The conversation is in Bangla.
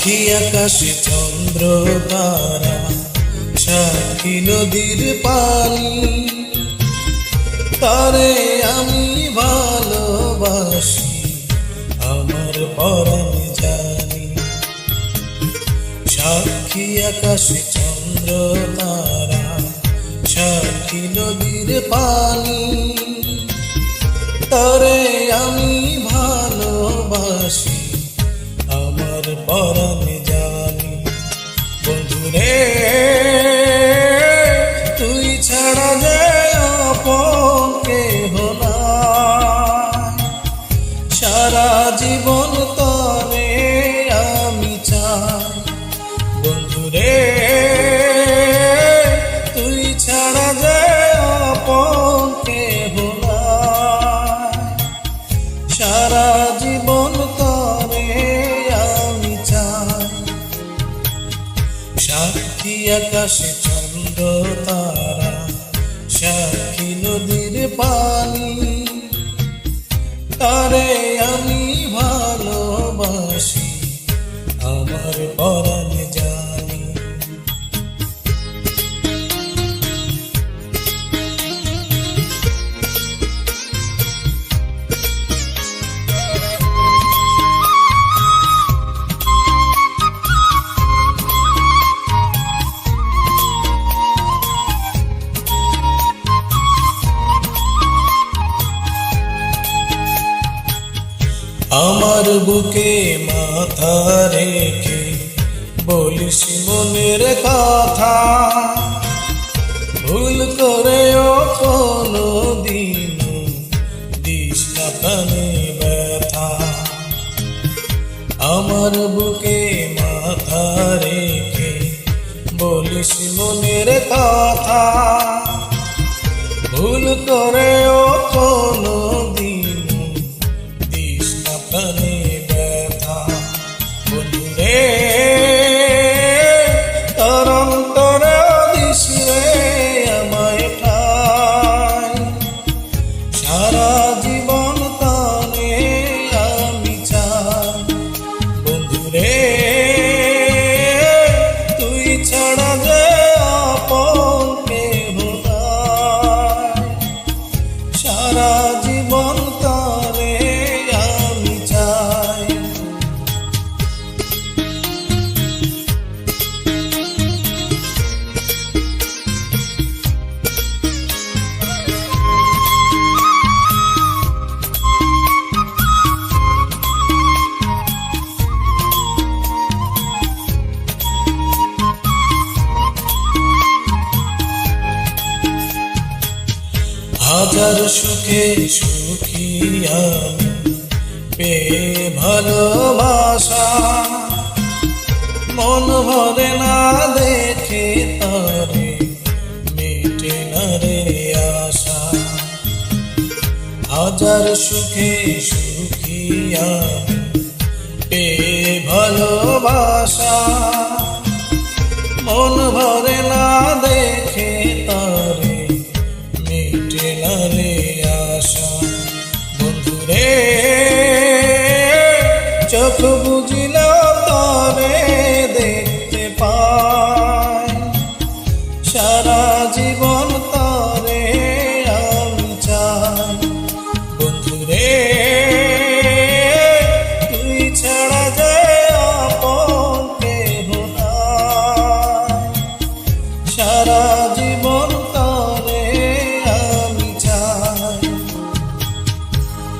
সাক্ষী আকাশে চন্দ্র তারা, সাক্ষী নদীর পানি, তারে আমি ভালোবাসি আমার পরাণ জানি। সাক্ষী আকাশে চন্দ্র তারা, সাক্ষী নদীর পানি, তারে আমি ভালোবাসি আমার পরাণ জানি। বন্ধুরে তুই ছাড়া যে আপন কেহ নাই, সারা জীবন তরে আমি চাই। বন্ধুরে তুই ছাড়া যে আপন কেহ নাই, সারা জীবন তরে আমি চাই। সাক্ষী আকাশে চন্দ্র তারা, সাক্ষী নদীর পানি, তারে আমি ভালোবাসি আমার পরাণ জানি। আমার বুকে মাথা রেখে বলিস মনের কথা, ভুল করেও কোনো দিন দিস না প্রাণে ব্যথা। আমার বুকে মাথা রেখে বলিস মনের কথা, ভুল করেও কোনো দিন প্রাণে ব্যথা। বন্ধুরে তোর অন্তরে দিস রে আমায় ঠাই, সারা জীবন তরে আমি চাই। বন্ধুরে তুই ছাড়া যে আপন কেহ নাই, সারা জীবন তরে আমি চাই। হাজার সুখে সুখী আমি পেয়ে ভালোবাসা, মন ভরে না দেখে তারে মিটে না রে আশা। হাজার সুখে সুখী আমি পেয়ে ভালোবাসা, মন ভরে না দেখে তারে মিটে না রে আশা। বন্ধুরে চোখ বুঝি